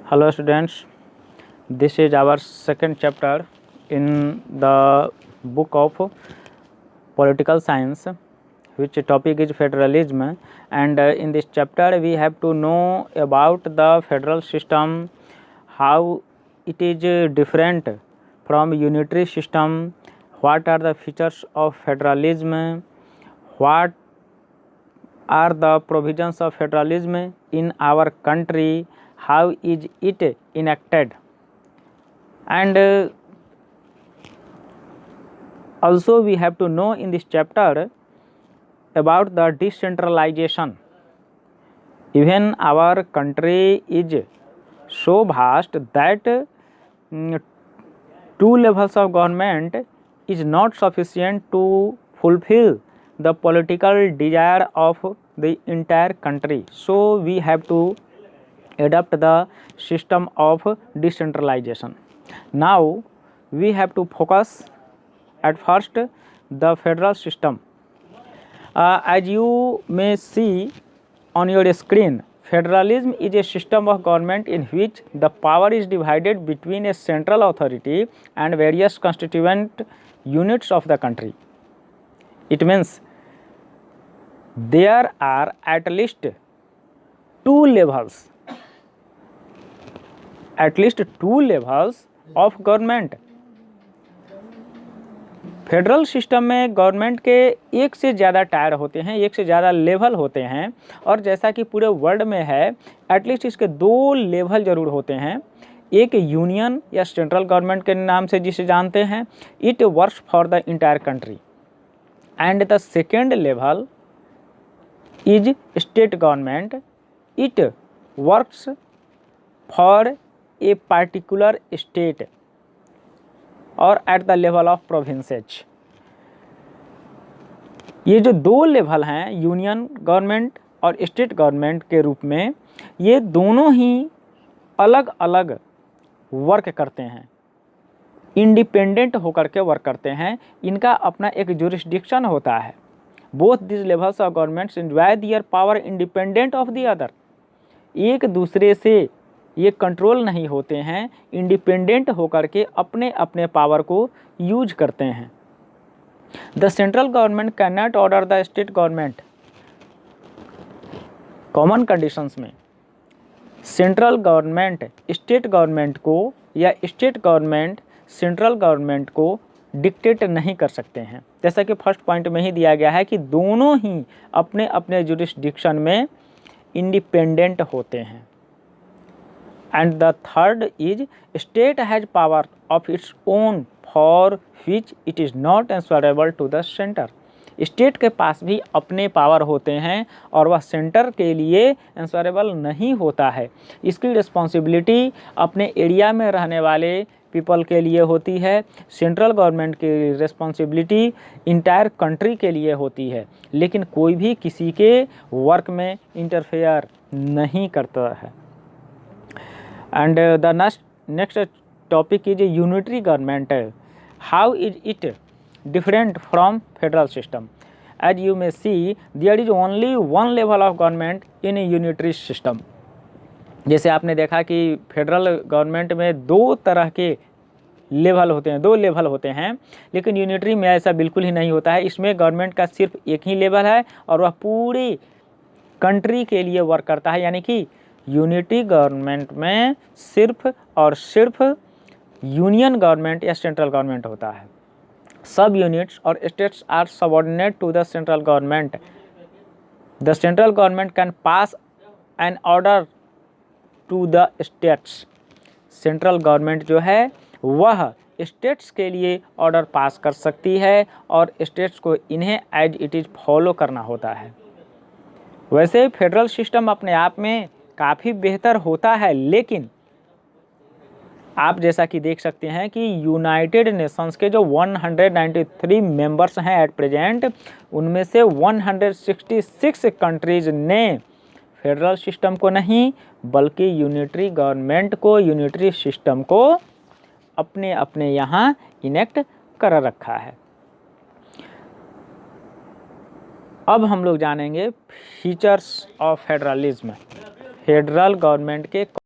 Hello students, this is our second chapter in the book of political science, which topic is federalism, and in this chapter we have to know about the federal system, how it is different from unitary system, what are the features of federalism, what are the provisions of federalism in our country, how is it enacted, and also we have to know in this chapter about the decentralization. Even our country is so vast that two levels of government is not sufficient to fulfill the political desire of the entire country. So we have to adopt the system of decentralization. Now we have to focus at first the federal system. As you may see on your screen, federalism is a system of government in which the power is divided between a central authority and various constituent units of the country. It means there are at least two levels of government. Federal system में government के एक से ज़्यादा tyre होते हैं, एक से ज़्यादा लेवल होते हैं, और जैसा कि पूरे वर्ल्ड में है एटलीस्ट इसके दो लेवल ज़रूर होते हैं. एक यूनियन या सेंट्रल गवर्नमेंट के नाम से जिसे जानते हैं, it works for the entire country, and the second level is state government, it works for a particular state और at the level of provinces. ये जो दो लेवल हैं यूनियन गवर्नमेंट और स्टेट गवर्नमेंट के रूप में, ये दोनों ही अलग अलग वर्क करते हैं, इंडिपेंडेंट होकर के वर्क करते हैं. इनका अपना एक जुरिस्डिक्शन होता है. Both this levels of governments enjoy their power independent of the other. एक दूसरे से ये कंट्रोल नहीं होते हैं, इंडिपेंडेंट होकर के अपने अपने पावर को यूज करते हैं. The central government can not order the state government. Common conditions में सेंट्रल गवर्नमेंट स्टेट गवर्नमेंट को या स्टेट गवर्नमेंट सेंट्रल गवर्नमेंट को डिक्टेट नहीं कर सकते हैं. जैसा कि फर्स्ट पॉइंट में ही दिया गया है कि दोनों ही अपने अपने जुरिस्डिक्शन में इंडिपेंडेंट होते हैं. And the third is state has power of its own for which it is not answerable to the center. State के पास भी अपने पावर होते हैं और वह सेंटर के लिए आंसरेबल नहीं होता है. इसकी रिस्पॉन्सिबिलिटी अपने एरिया में रहने वाले पीपल के लिए होती है. सेंट्रल गवर्नमेंट की रिस्पॉन्सिबिलिटी इंटायर कंट्री के लिए होती है, लेकिन कोई भी किसी के वर्क में इंटरफेयर नहीं करता है. And the next topic is unitary government. How is it different from federal system? As you may see, there is only one level of government in a unitary system. जैसे आपने देखा कि federal government में दो तरह के level होते हैं, दो लेवल होते हैं, लेकिन यूनिटरी में ऐसा बिल्कुल ही नहीं होता है. इसमें गवर्नमेंट का सिर्फ एक ही लेवल है और वह पूरी कंट्री के लिए वर्क करता है. यानी कि यूनिटी गवर्नमेंट में सिर्फ और सिर्फ यूनियन गवर्नमेंट या सेंट्रल गवर्नमेंट होता है. सब यूनिट्स और states are subordinate to the central government. The central government can pass an order to the states. Central government जो है वह स्टेट्स के लिए ऑर्डर पास कर सकती है और स्टेट्स को इन्हें एज इट इज़ फॉलो करना होता है. वैसे फेडरल सिस्टम अपने आप में काफ़ी बेहतर होता है, लेकिन आप जैसा कि देख सकते हैं कि यूनाइटेड नेशंस के जो 193 मेंबर्स हैं एट प्रेजेंट, उनमें से 166 कंट्रीज़ ने फेडरल सिस्टम को नहीं बल्कि यूनिटरी गवर्नमेंट को, यूनिटरी सिस्टम को अपने अपने यहाँ इनेक्ट कर रखा है. अब हम लोग जानेंगे features of federalism. Federal government के